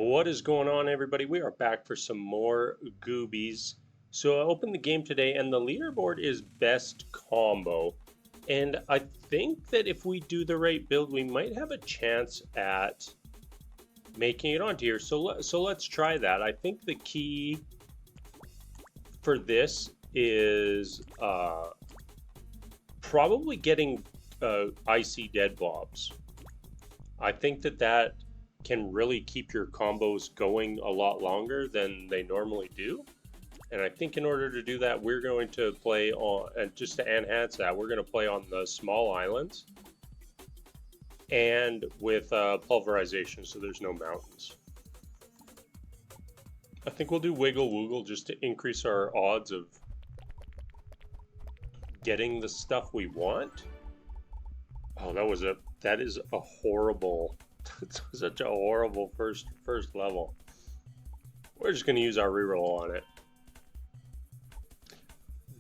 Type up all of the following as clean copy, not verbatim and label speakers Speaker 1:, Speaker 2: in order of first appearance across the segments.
Speaker 1: What is going on, everybody? We are back for some more Goobies. So I opened the game today, and the leaderboard is best combo. And I think that if we do the right build, we might have a chance at making it onto here. So let's try that. I think the key for this is probably getting icy dead blobs. I think that can really keep your combos going a lot longer than they normally do. And I think in order to do that, we're going to play on, and just to enhance that, we're going to play on the small islands and with pulverization, so there's no mountains. I think we'll do Wiggle Woogle just to increase our odds of getting the stuff we want. Oh, that is a horrible, such a horrible first level. We're just going to use our reroll on it.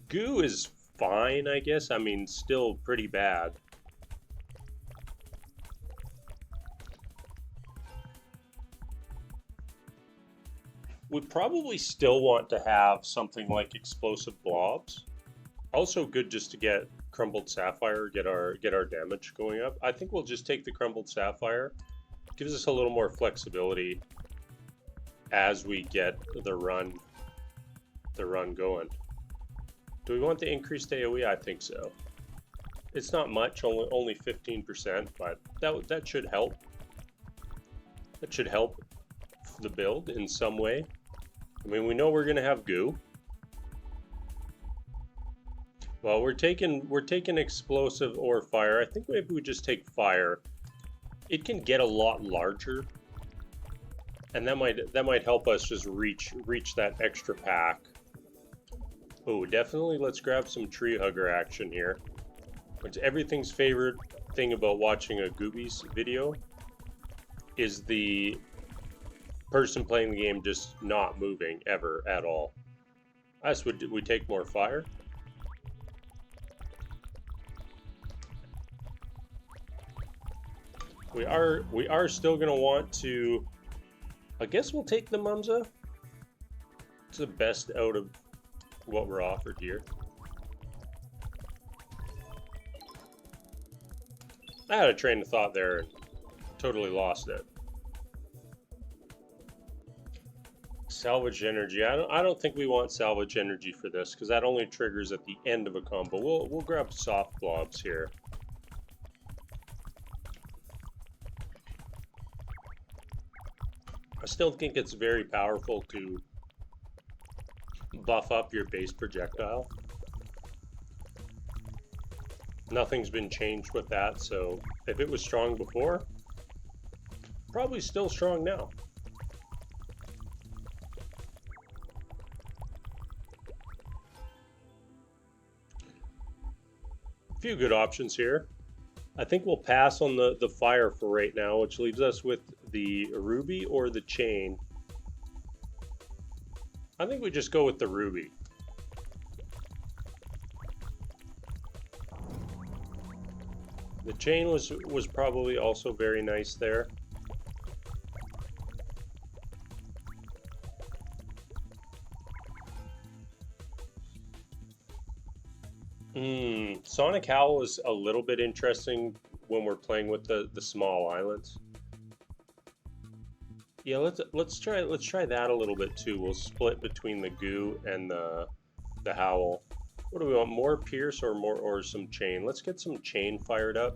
Speaker 1: Goo is fine, I guess. I mean, still pretty bad. We probably still want to have something like explosive blobs. Also good just to get crumbled sapphire, get our damage going up. I think we'll just take the crumbled sapphire. Gives us a little more flexibility as we get the run going. Do we want the increased AoE? I think so. It's not much, only 15%, but that should help. That should help the build in some way. I mean, we know we're gonna have goo. Well, we're taking explosive or fire. I think maybe we just take fire. It can get a lot larger, and that might help us just reach that extra pack. Oh, definitely let's grab some tree hugger action here. It's everything's favorite thing about watching a Goobies video is the person playing the game just not moving ever at all. Us, would we take more fire? We are still gonna want to. I guess we'll take the Mumza. It's the best out of what we're offered here. I had a train of thought there and totally lost it. Salvage energy. I don't think we want salvage energy for this because that only triggers at the end of a combo. We'll grab soft blobs here. I still think it's very powerful to buff up your base projectile. Nothing's been changed with that, so if it was strong before, probably still strong now. A few good options here. I think we'll pass on the fire for right now, which leaves us with the ruby or the chain. I think we just go with the ruby. The chain was probably also very nice there. Sonic Howl is a little bit interesting when we're playing with the small islands. Yeah, let's try that a little bit too. We'll split between the goo and the howl. What do we want? More pierce or some chain? Let's get some chain fired up.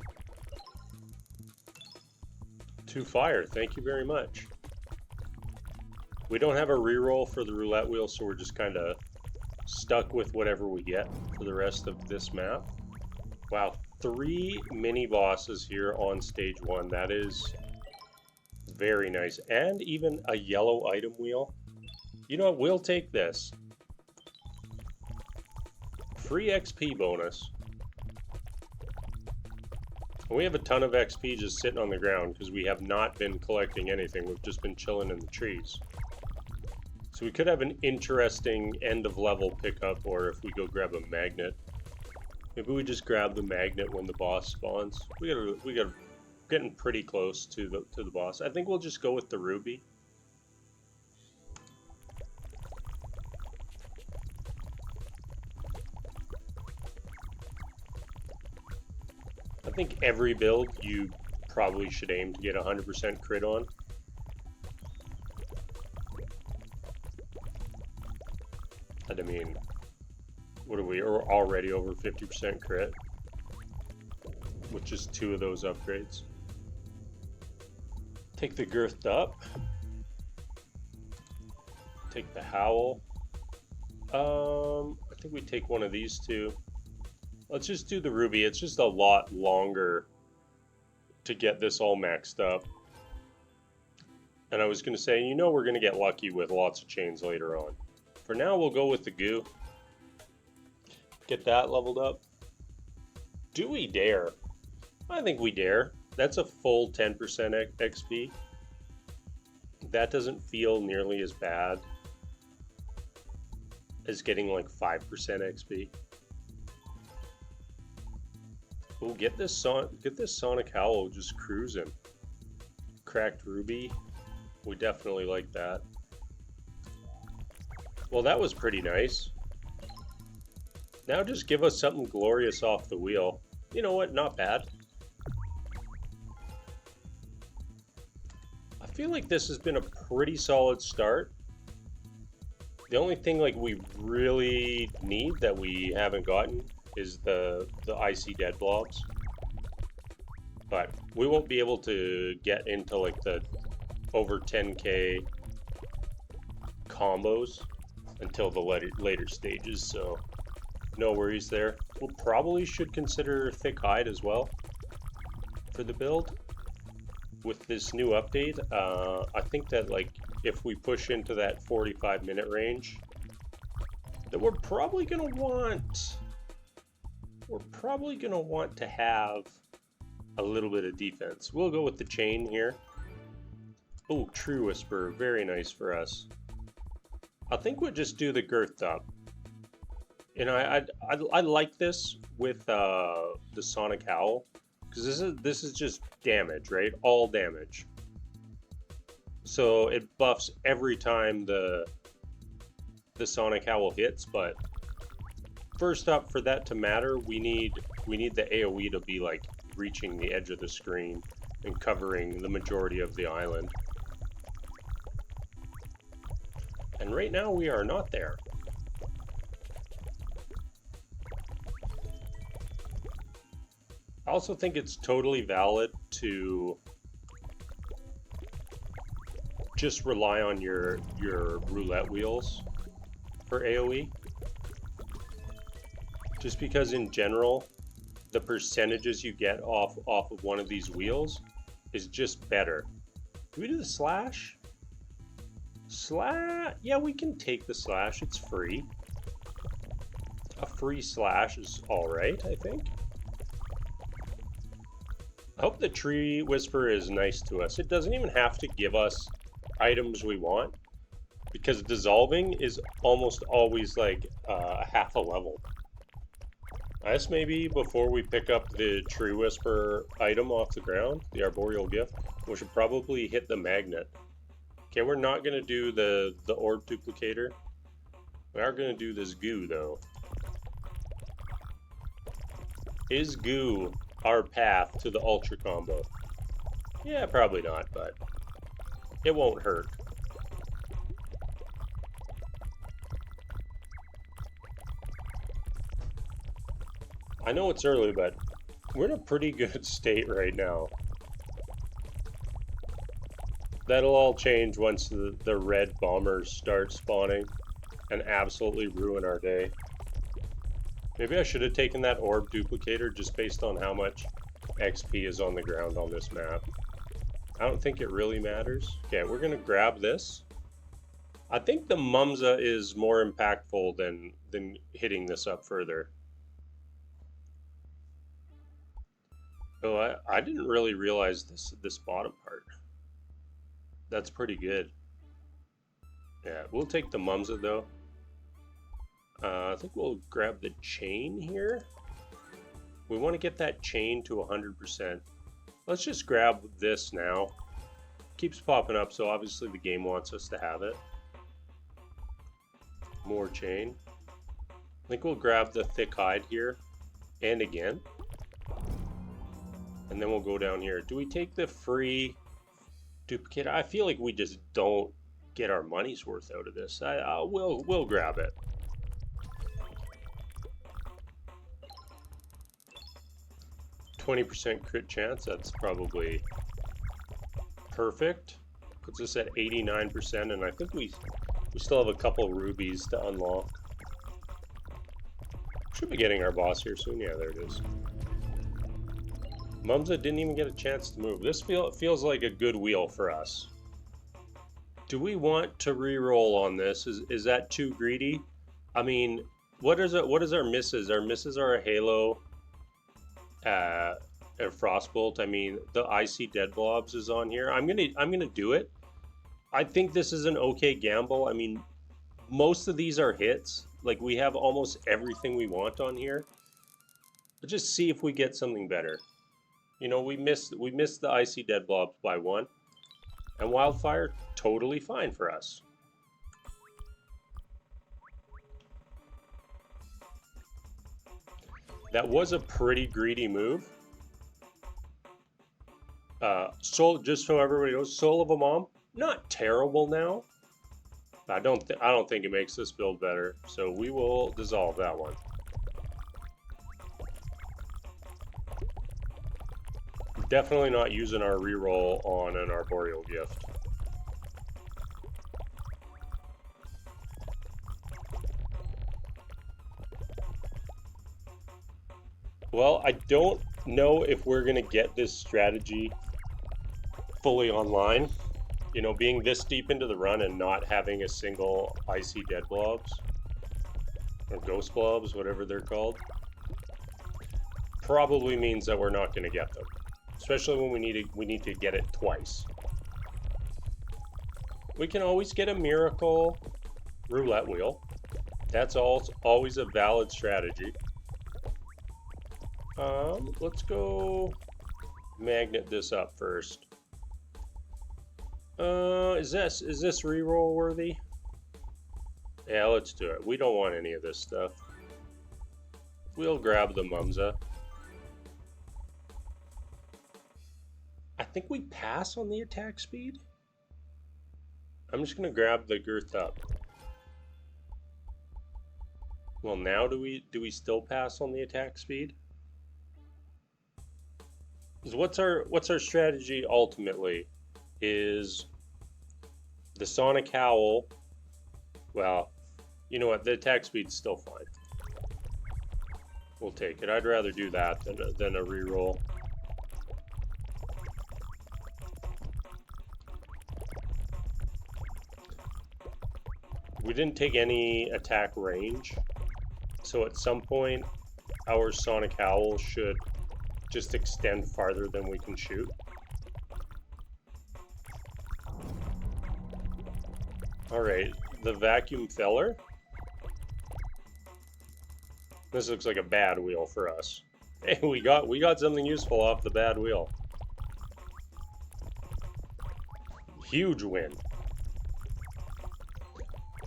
Speaker 1: 2 fire. Thank you very much. We don't have a reroll for the roulette wheel, so we're just kind of stuck with whatever we get for the rest of this map. Wow, 3 mini bosses here on stage 1. That is very nice. And even a yellow item wheel. You know what? We'll take this. Free XP bonus. We have a ton of XP just sitting on the ground because we have not been collecting anything. We've just been chilling in the trees. So we could have an interesting end of level pickup, or if we go grab a magnet. Maybe we just grab the magnet when the boss spawns. We got getting pretty close to the boss. I think we'll just go with the ruby. I think every build you probably should aim to get 100% crit on. And I mean, what are we? We're already over 50% crit with just 2 of those upgrades. Take the girthed up. Take the howl. I think we take one of these 2. Let's just do the ruby. It's just a lot longer to get this all maxed up. And I was going to say, you know, we're going to get lucky with lots of chains later on. For now, we'll go with the goo. Get that leveled up. Do we dare? I think we dare. That's a full 10% XP. That doesn't feel nearly as bad as getting like 5% XP. Oh, get this Sonic Howl just cruising. Cracked Ruby. We definitely like that. Well, that was pretty nice. Now just give us something glorious off the wheel. You know what? Not bad. I feel like this has been a pretty solid start. The only thing like we really need that we haven't gotten is the icy dead blobs. But we won't be able to get into like the over 10k combos until the later stages, so no worries there. We'll probably should consider thick hide as well for the build. With this new update, I think that like if we push into that 45-minute range, then we're probably gonna want to have a little bit of defense. We'll go with the chain here. Oh, True Whisper, very nice for us. I think we'll just do the girth up. You know, I like this with the Sonic Howl because this is just damage, right? All damage. So it buffs every time the Sonic Howl hits, but first up, for that to matter, we need the AoE to be like reaching the edge of the screen and covering the majority of the island. And right now we are not there. I also think it's totally valid to just rely on your roulette wheels for AoE. Just because in general, the percentages you get off of one of these wheels is just better. Do we do the slash? Yeah, we can take the slash. It's free. A free slash is alright, I think. I hope the Tree Whisper is nice to us. It doesn't even have to give us items we want, because dissolving is almost always like half a level. I guess maybe before we pick up the Tree Whisper item off the ground, the Arboreal Gift, we should probably hit the magnet. Okay, we're not going to do the orb duplicator. We are going to do this goo, though. Is goo our path to the ultra combo? Yeah, probably not, but it won't hurt. I know it's early, but we're in a pretty good state right now. That'll all change once the red bombers start spawning and absolutely ruin our day. Maybe I should have taken that orb duplicator just based on how much XP is on the ground on this map. I don't think it really matters. Okay, we're going to grab this. I think the Mumza is more impactful than hitting this up further. Oh, I didn't really realize this bottom part. That's pretty good. Yeah, we'll take the Mumza though. I think we'll grab the chain here. We want to get that chain to 100%. Let's just grab this now. Keeps popping up, so obviously the game wants us to have it. More chain. I think we'll grab the thick hide here. And again. And then we'll go down here. Do we take the free duplicate? I feel like we just don't get our money's worth out of this. We'll grab it. %20 crit chance. That's probably perfect. Puts us at 89%, and I think we still have a couple rubies to unlock. Should be getting our boss here soon. Yeah, there it is. Mumza didn't even get a chance to move. This feels like a good wheel for us. Do we want to re-roll on this? Is that too greedy? I mean, what is our misses? Our misses are a Halo, a Frostbolt. I mean, the Icy Dead Blobs is on here. I'm gonna do it. I think this is an okay gamble. I mean, most of these are hits. Like, we have almost everything we want on here. Let's just see if we get something better. You know, we missed the Icy Dead Blobs by 1. And Wildfire, totally fine for us. That was a pretty greedy move. Soul, just so everybody knows, Soul of a Mom, not terrible now. I don't think it makes this build better, so we will dissolve that one. Definitely not using our reroll on an Arboreal Gift. Well, I don't know if we're going to get this strategy fully online. You know, being this deep into the run and not having a single Icy Dead Blobs, or Ghost Blobs, whatever they're called, probably means that we're not going to get them. Especially when we need to get it twice. We can always get a miracle roulette wheel. That's always a valid strategy. Let's go magnet this up first. Is this reroll worthy? Yeah, let's do it. We don't want any of this stuff. We'll grab the Mumza. I think we pass on the attack speed. I'm just gonna grab the girth up. Well, now do we still pass on the attack speed? Because what's our strategy ultimately? Is the Sonic Howl? Well, you know what? The attack speed's still fine. We'll take it. I'd rather do that than a reroll. We didn't take any attack range, so at some point our Sonic Howl should just extend farther than we can shoot. Alright, the Vacuum Feller. This looks like a bad wheel for us. Hey, we got something useful off the bad wheel. Huge win.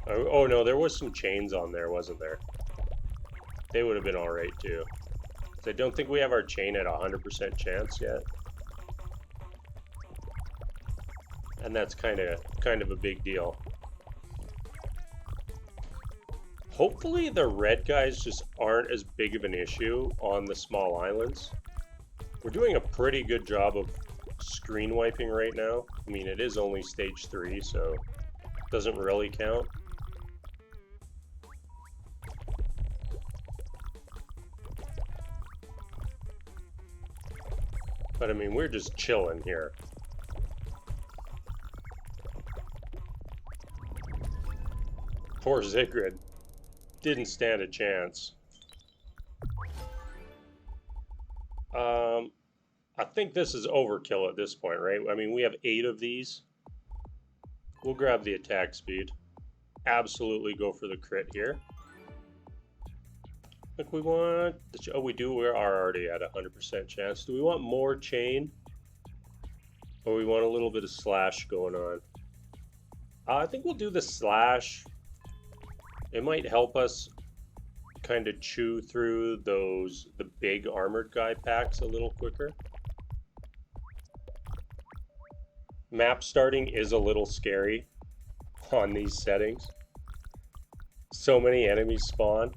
Speaker 1: Oh no, there was some chains on there, wasn't there? They would have been alright too. So I don't think we have our chain at 100% chance yet. And that's kind of a big deal. Hopefully the red guys just aren't as big of an issue on the small islands. We're doing a pretty good job of screen wiping right now. I mean, it is only stage 3, so it doesn't really count. But I mean, we're just chilling here. Poor Zigrid. Didn't stand a chance. I think this is overkill at this point, right? I mean, we have 8 of these. We'll grab the attack speed. Absolutely go for the crit here. Look, we want... Oh, we do. We are already at 100% chance. Do we want more chain? Or we want a little bit of slash going on? I think we'll do the slash. It might help us kind of chew through the big armored guy packs a little quicker. Map starting is a little scary on these settings. So many enemies spawn,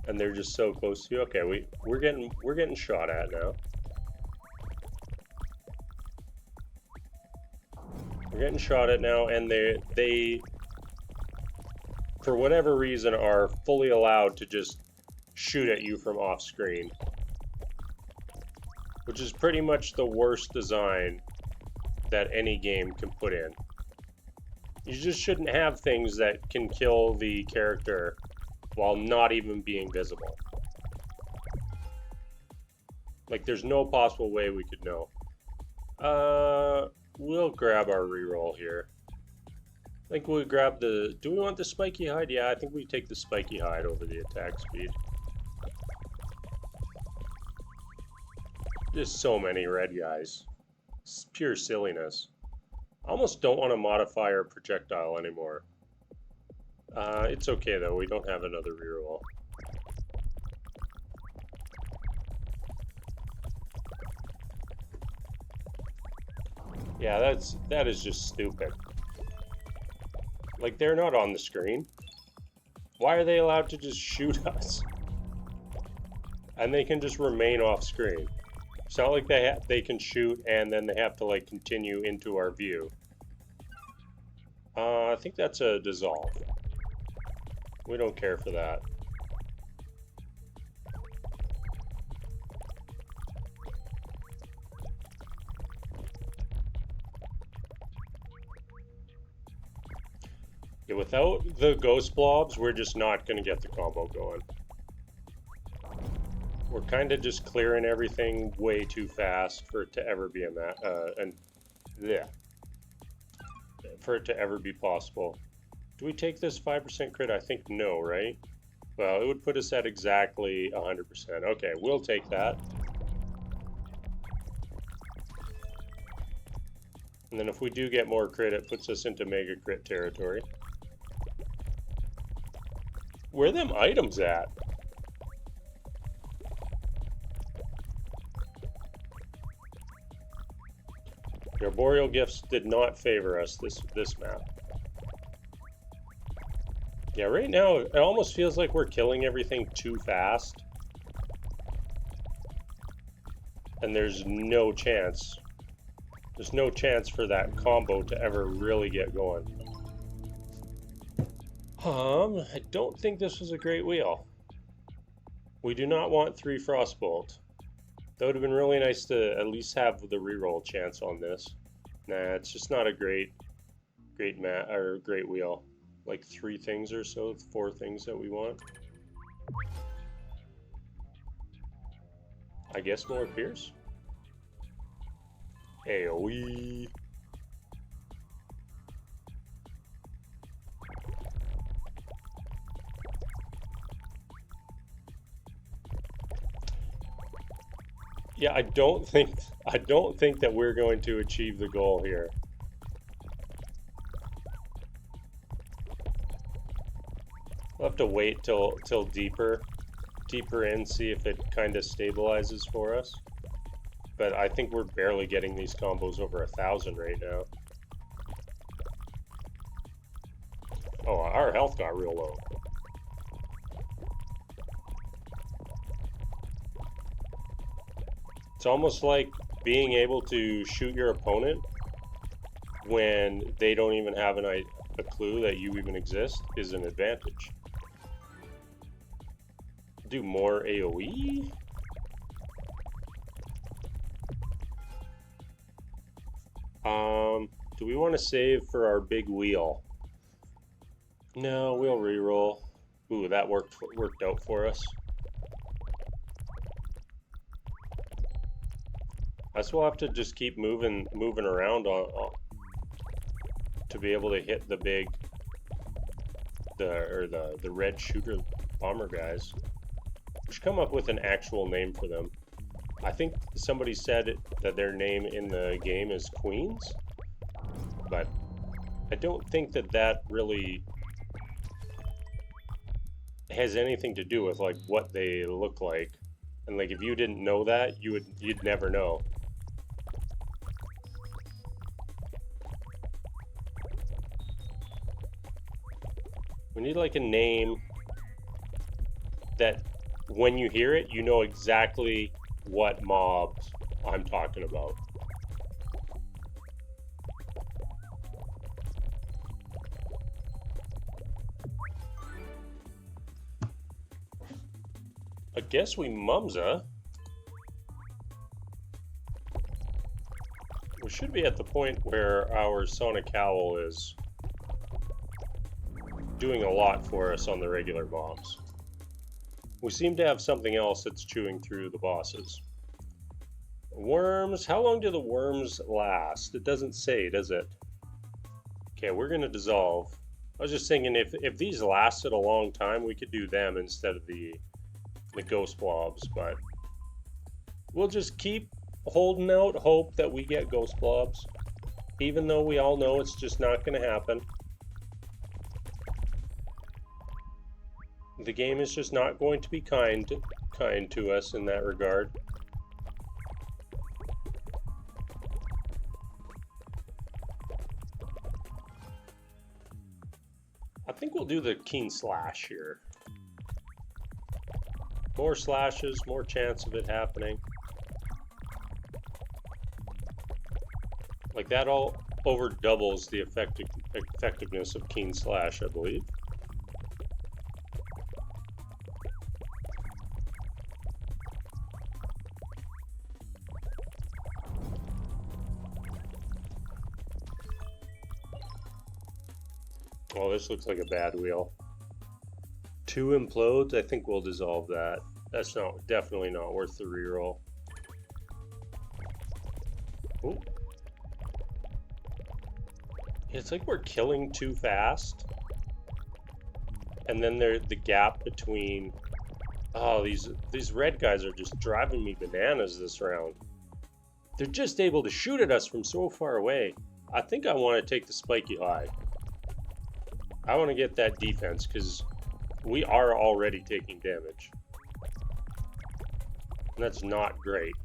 Speaker 1: and they're just so close to you. Okay, we're getting shot at now. We're getting shot at now, and they for whatever reason are fully allowed to just shoot at you from off screen, which is pretty much the worst design that any game can put in. You just shouldn't have things that can kill the character while not even being visible. Like, there's no possible way we could know. We'll grab our reroll here. I think we'll grab the... Do we want the spiky hide? Yeah, I think we take the spiky hide over the attack speed. Just so many red guys. It's pure silliness. I almost don't want to modify our projectile anymore. It's okay though, we don't have another reroll. Yeah, that is just stupid. Like, they're not on the screen. Why are they allowed to just shoot us? And they can just remain off screen. It's not like they can shoot and then they have to like continue into our view. I think that's a dissolve. We don't care for that. Yeah, without the ghost blobs, we're just not going to get the combo going. We're kind of just clearing everything way too fast for it to ever be for it to ever be possible. Do we take this 5% crit? I think no, right? Well, it would put us at exactly 100%. Okay, we'll take that. And then if we do get more crit, it puts us into mega crit territory. Where are them items at? The arboreal gifts did not favor us this map. Yeah, right now it almost feels like we're killing everything too fast. And there's no chance. There's no chance for that combo to ever really get going. I don't think this was a great wheel. We do not want 3 Frostbolt. That would have been really nice to at least have the reroll chance on this. Nah, it's just not a great wheel. Like 3 things or so, 4 things that we want. I guess more Pierce. AoE. Yeah, I don't think that we're going to achieve the goal here. We'll have to wait till deeper in, see if it kind of stabilizes for us. But I think we're barely getting these combos over 1,000 right now. Oh, our health got real low. It's almost like being able to shoot your opponent when they don't even have a clue that you even exist is an advantage. Do more AoE? Do we want to save for our big wheel? No, we'll reroll. Ooh, that worked out for us. I guess we'll have to just keep moving around to be able to hit the big the red shooter bomber guys. We should come up with an actual name for them. I think somebody said that their name in the game is Queens, but I don't think that really has anything to do with like what they look like. And like if you didn't know that, you'd never know. We need like a name that when you hear it, you know exactly what mobs I'm talking about. I guess we mumsa. We should be at the point where our sonic howl is doing a lot for us on the regular mobs. We seem to have something else that's chewing through the bosses. Worms, how long do the worms last? It doesn't say, does it? Okay, we're going to dissolve. I was just thinking if these lasted a long time, we could do them instead of the ghost blobs, but we'll just keep holding out hope that we get ghost blobs, even though we all know it's just not going to happen. The game is just not going to be kind to us in that regard. I think we'll do the keen slash here. More slashes, more chance of it happening. Like that all over doubles the effectiveness of keen slash, I believe. Oh, this looks like a bad wheel. 2 implodes, I think we'll dissolve that. That's definitely not worth the reroll. Ooh. It's like we're killing too fast. And then the gap between... Oh, these red guys are just driving me bananas this round. They're just able to shoot at us from so far away. I think I want to take the spiky high. I want to get that defense because we are already taking damage. And that's not great.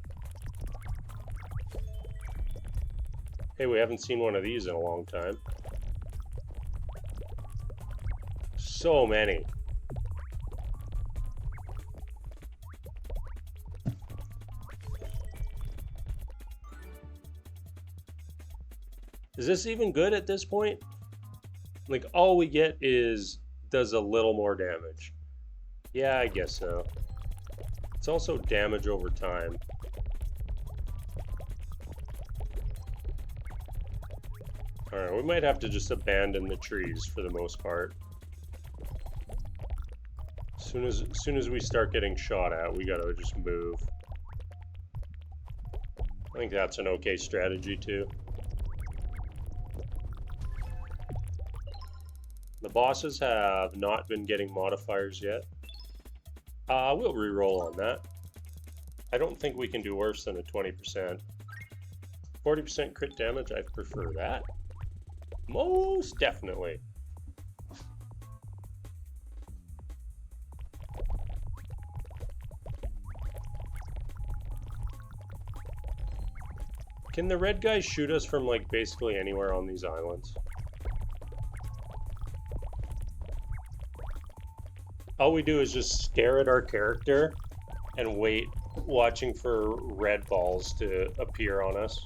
Speaker 1: Hey, we haven't seen one of these in a long time. So many. Is this even good at this point? Like, all we get does a little more damage. Yeah, I guess so. It's also damage over time. Alright, we might have to just abandon the trees for the most part. As soon as we start getting shot at, we gotta just move. I think that's an okay strategy too. The bosses have not been getting modifiers yet. We'll reroll on that. I don't think we can do worse than a 20%. 40% crit damage, I prefer that. Most definitely. Can the red guys shoot us from like basically anywhere on these islands? All we do is just stare at our character and wait, watching for red balls to appear on us.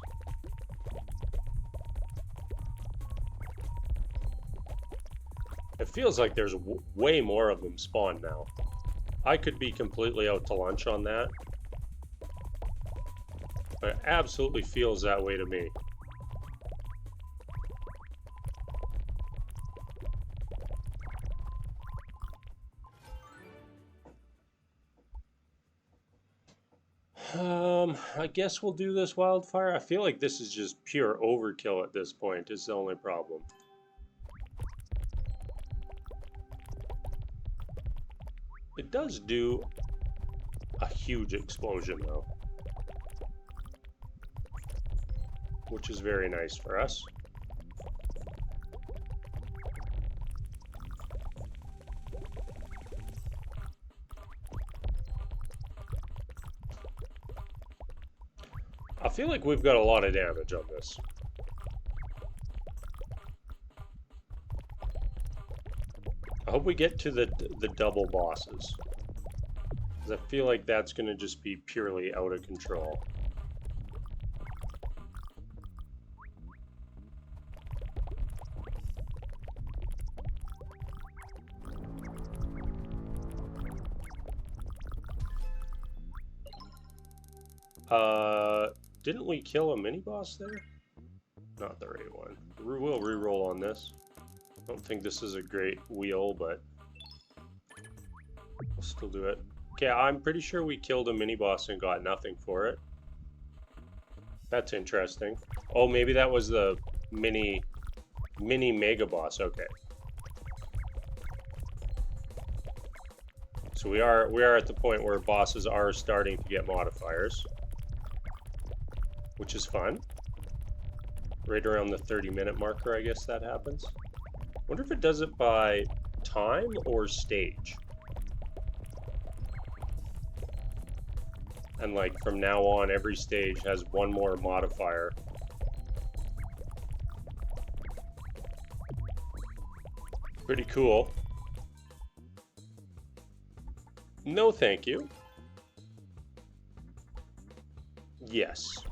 Speaker 1: It feels like there's way more of them spawned now. I could be completely out to lunch on that. But it absolutely feels that way to me. I guess we'll do this wildfire. I feel like this is just pure overkill at this point, is the only problem. It does do a huge explosion though, which is very nice for us. I feel like we've got a lot of damage on this. I hope we get to the double bosses, because I feel like that's going to just be purely out of control. Didn't we kill a mini-boss there? Not the right one. We'll re-roll on this. I don't think this is a great wheel, but we'll still do it. Okay, I'm pretty sure we killed a mini-boss and got nothing for it. That's interesting. Oh, maybe that was the mini mega boss. Okay. So we are at the point where bosses are starting to get modifiers, which is fun. Right around the 30-minute marker, I guess that happens. Wonder if it does it by time or stage. And like from now on, every stage has one more modifier. Pretty cool. No, thank you. Yes.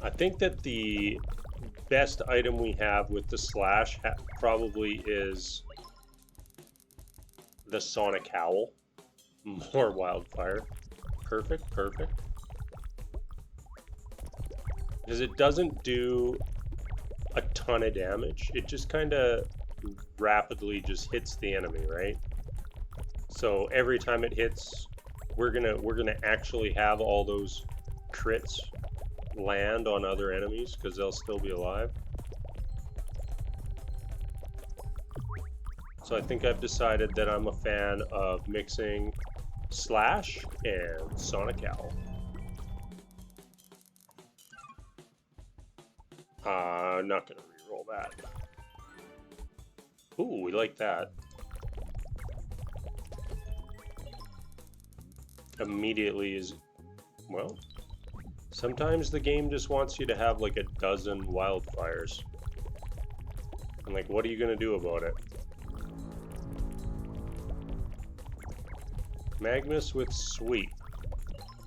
Speaker 1: I think that the best item we have with the slash probably is the sonic howl. More wildfire. Perfect, perfect. Because it doesn't do a ton of damage. It just kind of rapidly just hits the enemy, right? So every time it hits, we're gonna actually have all those crits land on other enemies because they'll still be alive. So I think I've decided that I'm a fan of mixing Slash and Sonic Owl. Not gonna re-roll that. Ooh, we like that. Immediately is, well, sometimes the game just wants you to have like a dozen wildfires. And like, what are you gonna do about it? Magnus with sweep.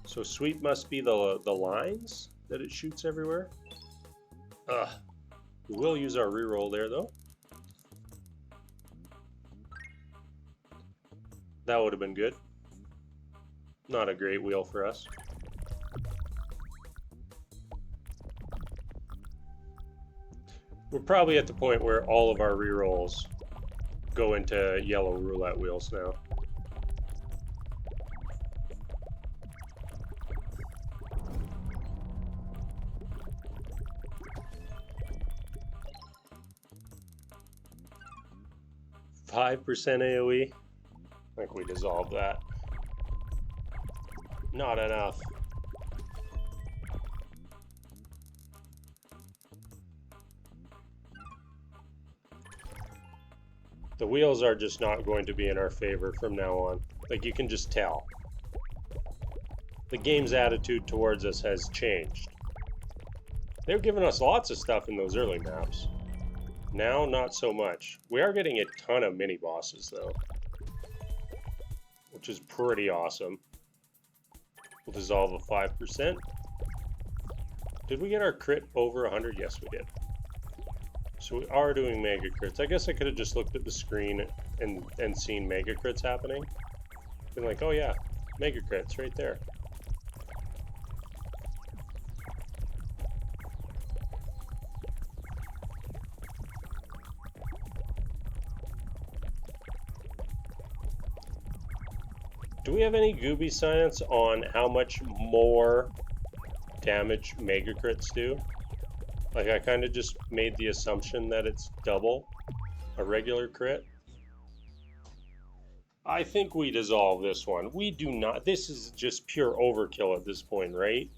Speaker 1: So sweep must be the lines that it shoots everywhere. Ugh. We will use our reroll there though. That would have been good. Not a great wheel for us. We're probably at the point where all of our rerolls go into yellow roulette wheels now. $5% AoE. I think we dissolved that. Not enough. The wheels are just not going to be in our favor from now on. Like, you can just tell. The game's attitude towards us has changed. They were giving us lots of stuff in those early maps. Now, not so much. We are getting a ton of mini-bosses, though. Which is pretty awesome. We'll dissolve a 5%. Did we get our crit over 100? Yes, we did. So we are doing mega crits. I guess I could have just looked at the screen and seen mega crits happening. Been like, oh yeah, mega crits right there. Do we have any Gooby science on how much more damage mega crits do? Like, I kind of just made the assumption that it's double a regular crit. I think we dissolve this one. We do not. This is just pure overkill at this point, right?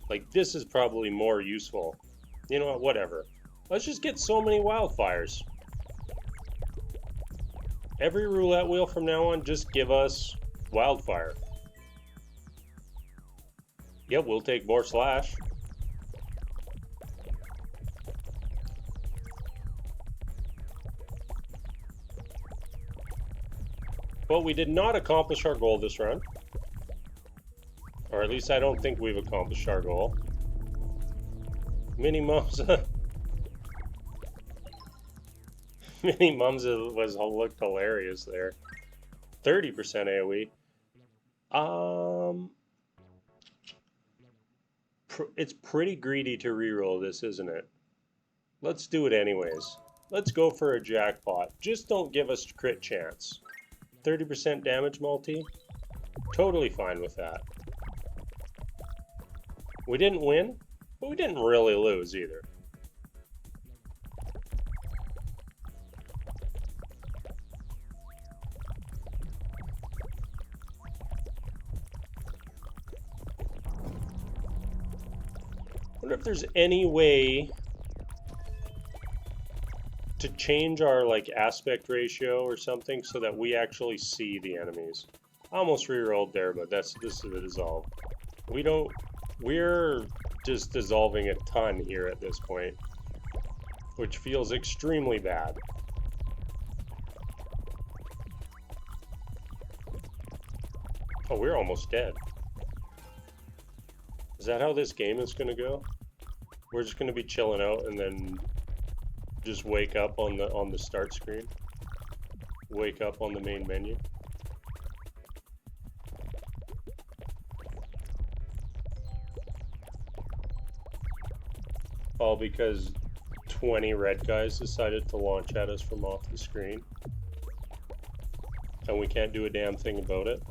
Speaker 1: Like, this is probably more useful. You know what? Whatever. Let's just get so many wildfires. Every roulette wheel from now on, just give us wildfire. Yep, we'll take more slash. But we did not accomplish our goal this run. Or at least I don't think we've accomplished our goal. Mini Mums... Mini Mums looked hilarious there. 30% AoE. It's pretty greedy to reroll this, isn't it? Let's do it anyways. Let's go for a jackpot. Just don't give us crit chance. 30% damage multi? Totally fine with that. We didn't win, but we didn't really lose either. I wonder if there's any way to change our like aspect ratio or something so that we actually see the enemies. I almost rerolled there, but this is the dissolve. We're just dissolving a ton here at this point, which feels extremely bad. Oh, we're almost dead. Is that how this game is going to go? We're just going to be chilling out and then just wake up on the start screen. Wake up on the main menu. All because 20 red guys decided to launch at us from off the screen. And we can't do a damn thing about it.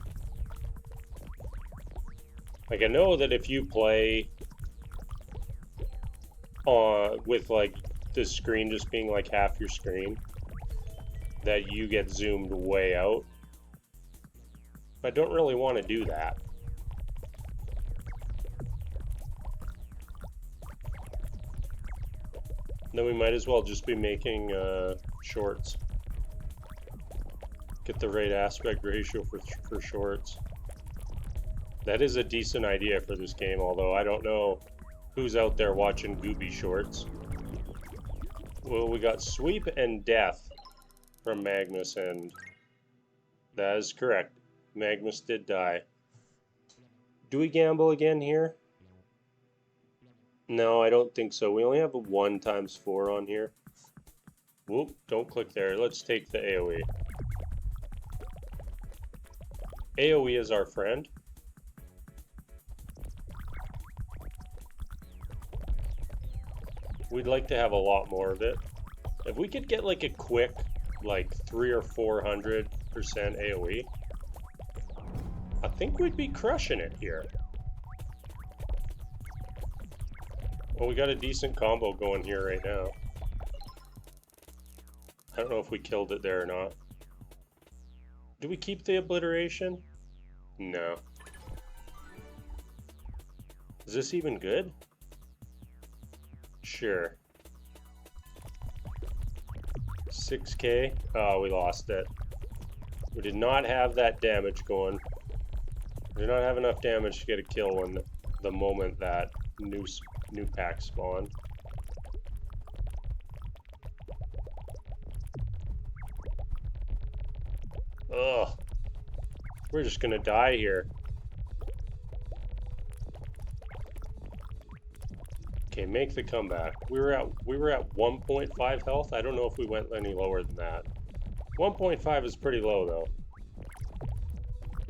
Speaker 1: Like, I know that if you play with like the screen just being like half your screen, that you get zoomed way out. I don't really want to do that. Then we might as well just be making shorts. Get the right aspect ratio for shorts. That is a decent idea for this game, although I don't know who's out there watching Gooby shorts. Well, we got Sweep and Death from Magnus, and that is correct. Magnus did die. Do we gamble again here? No, I don't think so. We only have a 1 × 4 on here. Whoop, don't click there. Let's take the AoE. AoE is our friend. We'd like to have a lot more of it. If we could get like a quick, like 300 or 400% AoE, I think we'd be crushing it here. Well, we got a decent combo going here right now. I don't know if we killed it there or not. Do we keep the obliteration? No. Is this even good? Sure. 6k. Oh, we lost it. We did not have that damage going. We did not have enough damage to get a kill when the moment that new pack spawned. Ugh. We're just gonna die here. Okay, make the comeback. We were at 1.5 health. I don't know if we went any lower than that. 1.5 is pretty low though.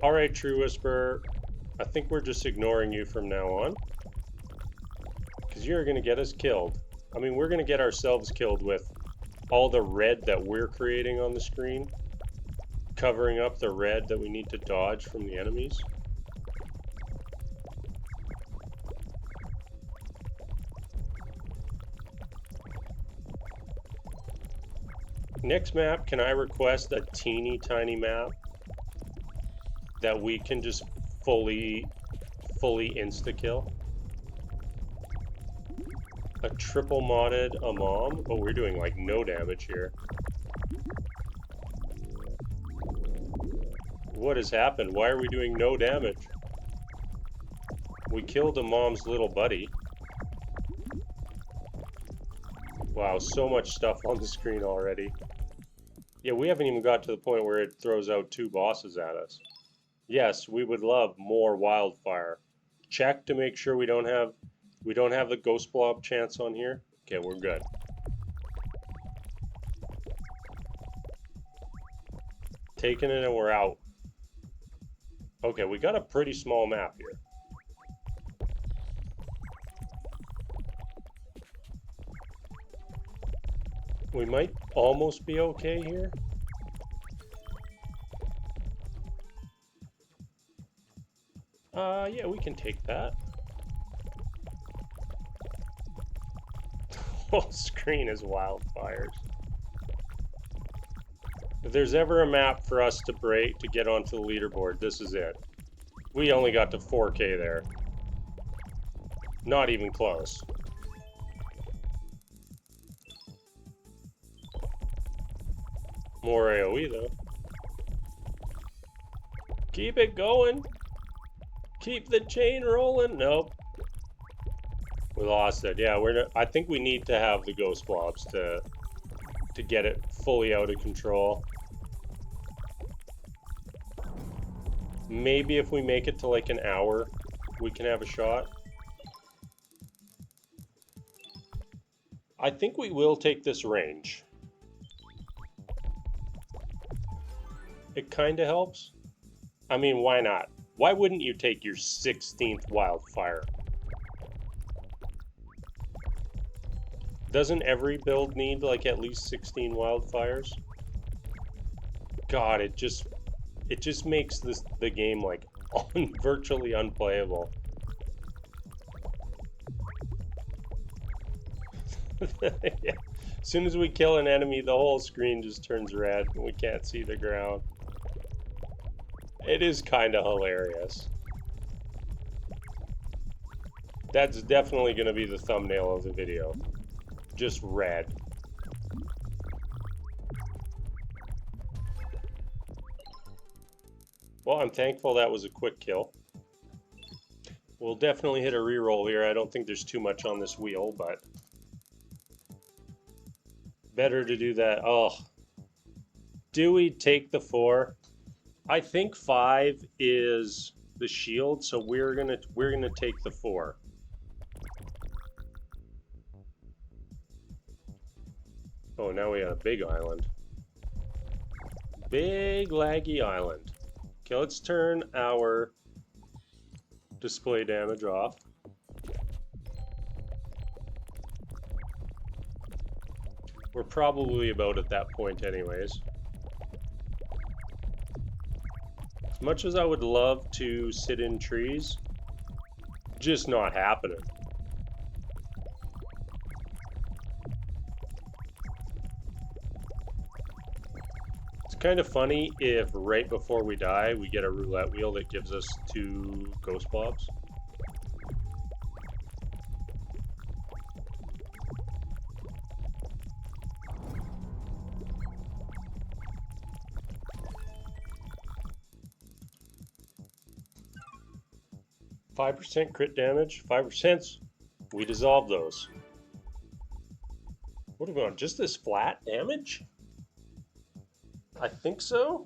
Speaker 1: Alright, True Whisper. I think we're just ignoring you from now on. Because you're gonna get us killed. I mean, we're gonna get ourselves killed with all the red that we're creating on the screen, covering up the red that we need to dodge from the enemies. Next map, can I request a teeny tiny map that we can just fully insta-kill? A triple modded Amam? Oh, we're doing like no damage here. What has happened? Why are we doing no damage? We killed Amam's little buddy. Wow, so much stuff on the screen already. Yeah, we haven't even got to the point where it throws out 2 bosses at us. Yes, we would love more wildfire. Check to make sure we don't have the ghost blob chance on here. Okay, we're good. Taking it and we're out. Okay, we got a pretty small map here. We might almost be okay here. Yeah, we can take that. Whole screen is wildfires. If there's ever a map for us to break to get onto the leaderboard, this is it. We only got to 4K there. Not even close. More AoE though. Keep it going. Keep the chain rolling. Nope. We lost it. Yeah, I think we need to have the ghost blobs to get it fully out of control. Maybe if we make it to like an hour, we can have a shot. I think we will take this range. It kind of helps. I mean, why not? Why wouldn't you take your 16th wildfire? Doesn't every build need like at least 16 wildfires? God, it just makes the game like virtually unplayable. Yeah. As soon as we kill an enemy, the whole screen just turns red and we can't see the ground. It is kind of hilarious. That's definitely going to be the thumbnail of the video. Just red. Well, I'm thankful that was a quick kill. We'll definitely hit a reroll here. I don't think there's too much on this wheel, but better to do that. Oh, do we take the 4? I think 5 is the shield, so we're gonna take the 4. Oh, now we got a big island. Big laggy island. Okay, let's turn our display damage off. We're probably about at that point anyways. As much as I would love to sit in trees, just not happening. It's kind of funny if right before we die we get a roulette wheel that gives us 2 ghost blobs. 5% crit damage, 5%. We dissolve those. What are we on? Just this flat damage? I think so.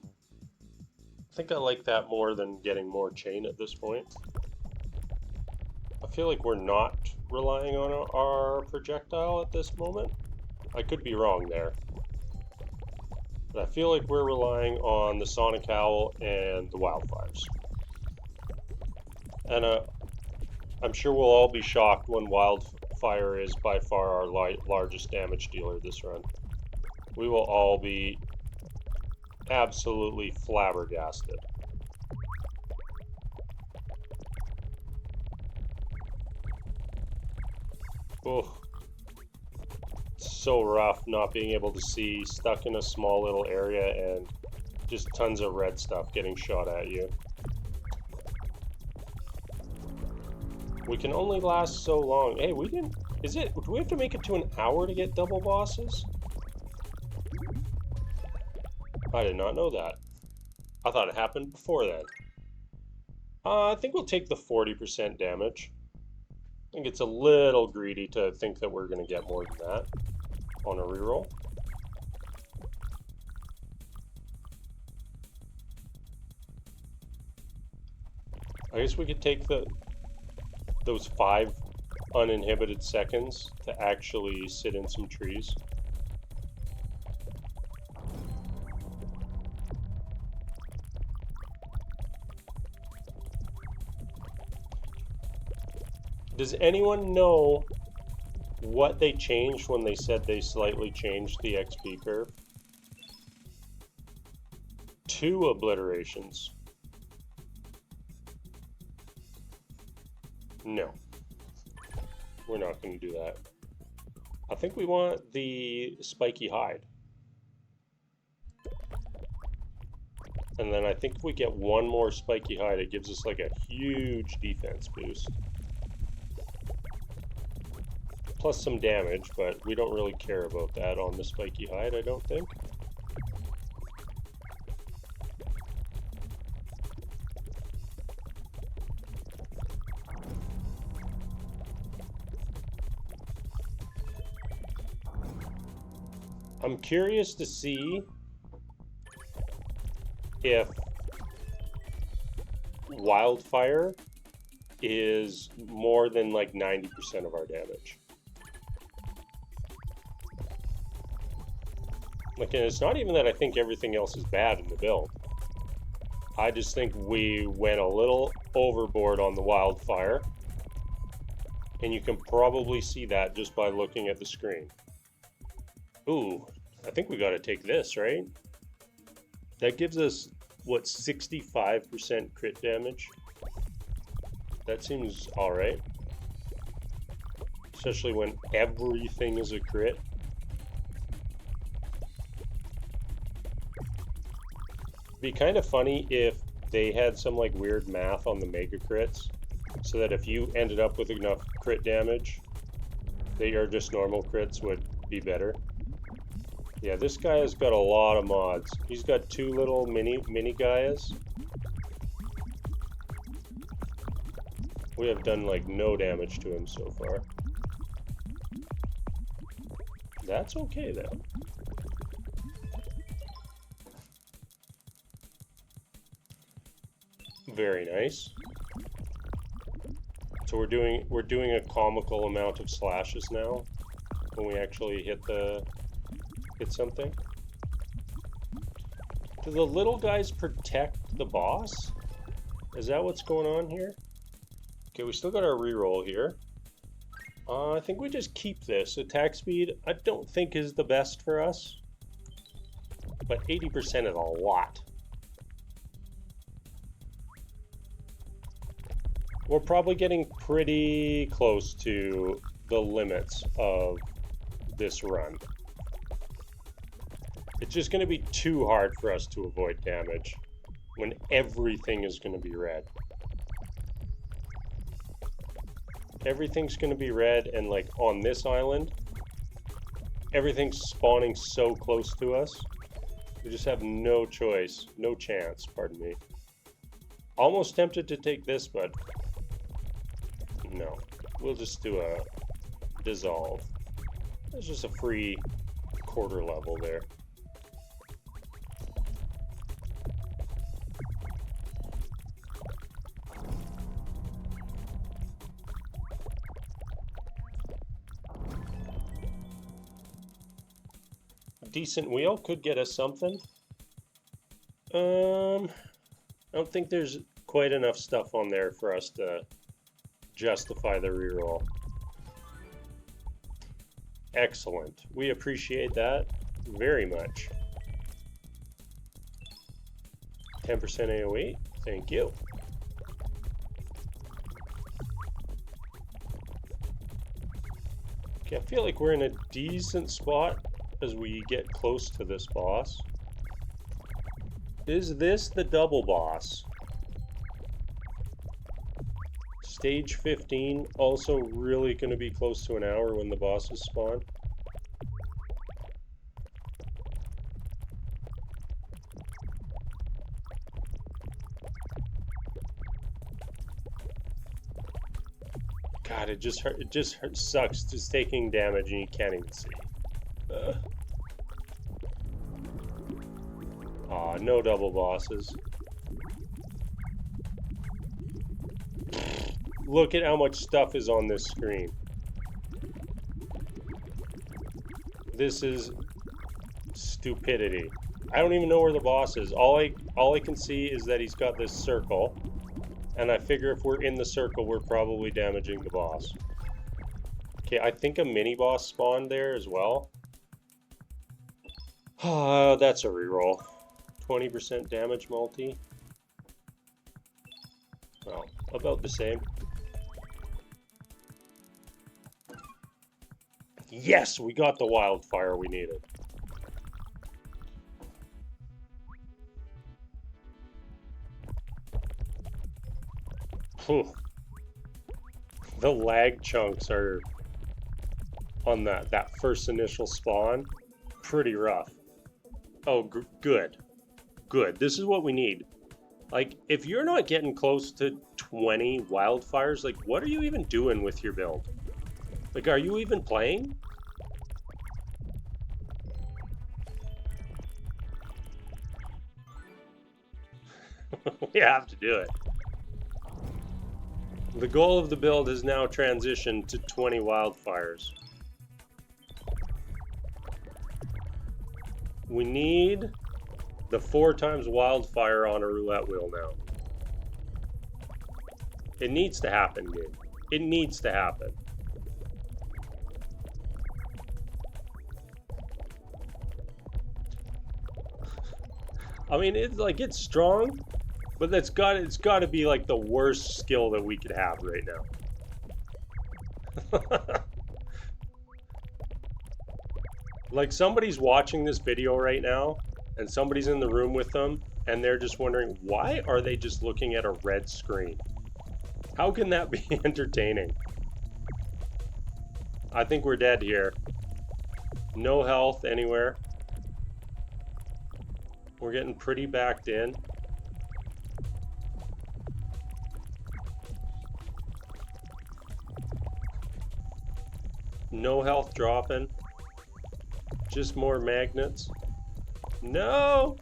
Speaker 1: I think I like that more than getting more chain at this point. I feel like we're not relying on our projectile at this moment. I could be wrong there. But I feel like we're relying on the Sonic Owl and the wildfires. And I'm sure we'll all be shocked when wildfire is by far our largest damage dealer this run. We will all be absolutely flabbergasted. Oh, so rough not being able to see, stuck in a small little area and just tons of red stuff getting shot at you. We can only last so long. Hey, we didn't... do we have to make it to an hour to get double bosses? I did not know that. I thought it happened before then. I think we'll take the 40% damage. I think it's a little greedy to think that we're going to get more than that on a reroll. I guess we could take those 5 uninhibited seconds to actually sit in some trees. Does anyone know what they changed when they said they slightly changed the XP curve? 2 obliterations. No. We're not going to do that. I think we want the spiky hide. And then I think if we get 1 more spiky hide, it gives us like a huge defense boost. Plus some damage, but we don't really care about that on the spiky hide, I don't think. I'm curious to see if wildfire is more than like 90% of our damage. Like, and it's not even that I think everything else is bad in the build. I just think we went a little overboard on the wildfire. And you can probably see that just by looking at the screen. Ooh, I think we got to take this, right? That gives us, what, 65% crit damage? That seems alright. Especially when everything is a crit. It'd be kind of funny if they had some like weird math on the mega crits, so that if you ended up with enough crit damage, that your just normal crits would be better. Yeah, this guy has got a lot of mods. He's got 2 little mini guys. We have done like no damage to him so far. That's okay though. Very nice. So we're doing a comical amount of slashes now when we actually hit something. Do the little guys protect the boss? Is that what's going on here? Okay, we still got our reroll here. I think we just keep this. Attack speed, I don't think is the best for us, but 80% is a lot. We're probably getting pretty close to the limits of this run. It's just going to be too hard for us to avoid damage when everything is going to be red. Everything's going to be red, and like on this island, everything's spawning so close to us. We just have no choice, no chance, pardon me. Almost tempted to take this, but no. We'll just do a dissolve. There's just a free quarter level there. Decent wheel could get us something. I don't think there's quite enough stuff on there for us to justify the reroll. Excellent. We appreciate that very much. 10% AOE. Thank you. Okay, I feel like we're in a decent spot as we get close to this boss. Is this the double boss? Stage 15, also really going to be close to an hour when the bosses spawn. God, it just sucks just taking damage and you can't even see. Aw, no double bosses. Look at how much stuff is on this screen. This is stupidity. I don't even know where the boss is. All I can see is that he's got this circle, and I figure if we're in the circle, we're probably damaging the boss. Okay, I think a mini boss spawned there as well. That's a reroll. 20% damage multi. Well, about the same. Yes, we got the wildfire we needed. The lag chunks are on that first initial spawn pretty rough. Oh, good. Good. This is what we need. Like, if you're not getting close to 20 wildfires, like, what are you even doing with your build? Like, are you even playing? We have to do it. The goal of the build has now transitioned to 20 wildfires. We need the 4 times wildfire on a roulette wheel now. It needs to happen, dude. It needs to happen. I mean, it's strong, but it's got to be like the worst skill that we could have right now. Like, somebody's watching this video right now, and somebody's in the room with them, and they're just wondering, why are they just looking at a red screen? How can that be entertaining? I think we're dead here. No health anywhere. We're getting pretty backed in. No health dropping. Just more magnets. No!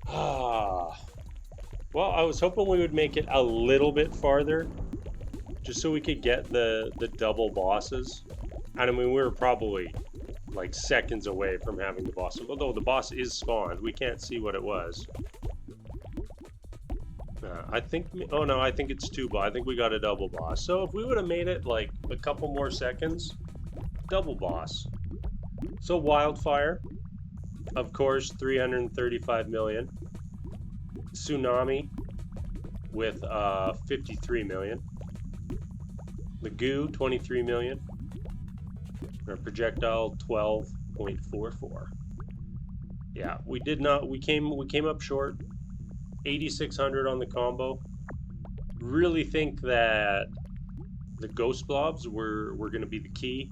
Speaker 1: Ah. Well, I was hoping we would make it a little bit farther, just so we could get the double bosses. And I mean, we were probably like seconds away from having the boss. Although the boss is spawned, we can't see what it was. I think, oh no, I think it's 2 boss. I think we got a double boss. So if we would have made it like a couple more seconds, double boss. So wildfire, of course, 335 million. Tsunami with 53 million. The goo, 23 million. Our projectile, 12.44. Yeah, we came up short. 8,600 on the combo. Really think that the ghost blobs were going to be the key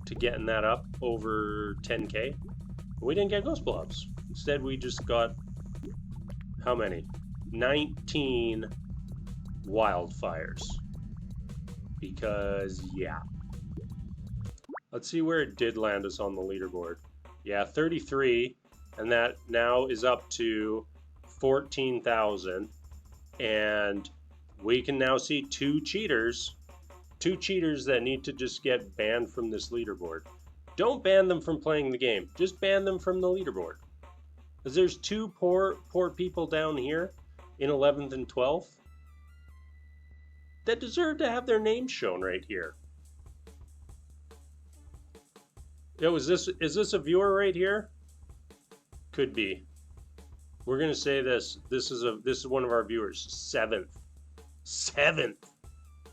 Speaker 1: to getting that up over 10k. We didn't get ghost blobs. Instead, we just got how many? 19 wildfires. Because, yeah. Let's see where it did land us on the leaderboard. Yeah, 33, and that now is up to 14,000. And we can now see 2 cheaters. 2 cheaters that need to just get banned from this leaderboard. Don't ban them from playing the game. Just ban them from the leaderboard. Because there's 2 poor people down here in 11th and 12th that deserve to have their names shown right here. Yo, is this a viewer right here? Could be. We're gonna say this. This is one of our viewers. 7th.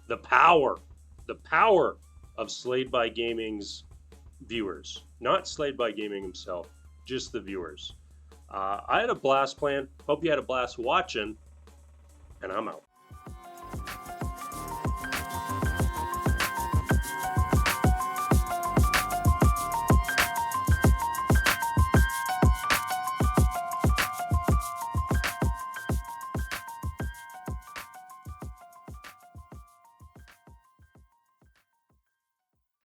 Speaker 1: The power of Slade by Gaming's viewers. Not Slade by Gaming himself, just the viewers. I had a blast playing. Hope you had a blast watching, and I'm out.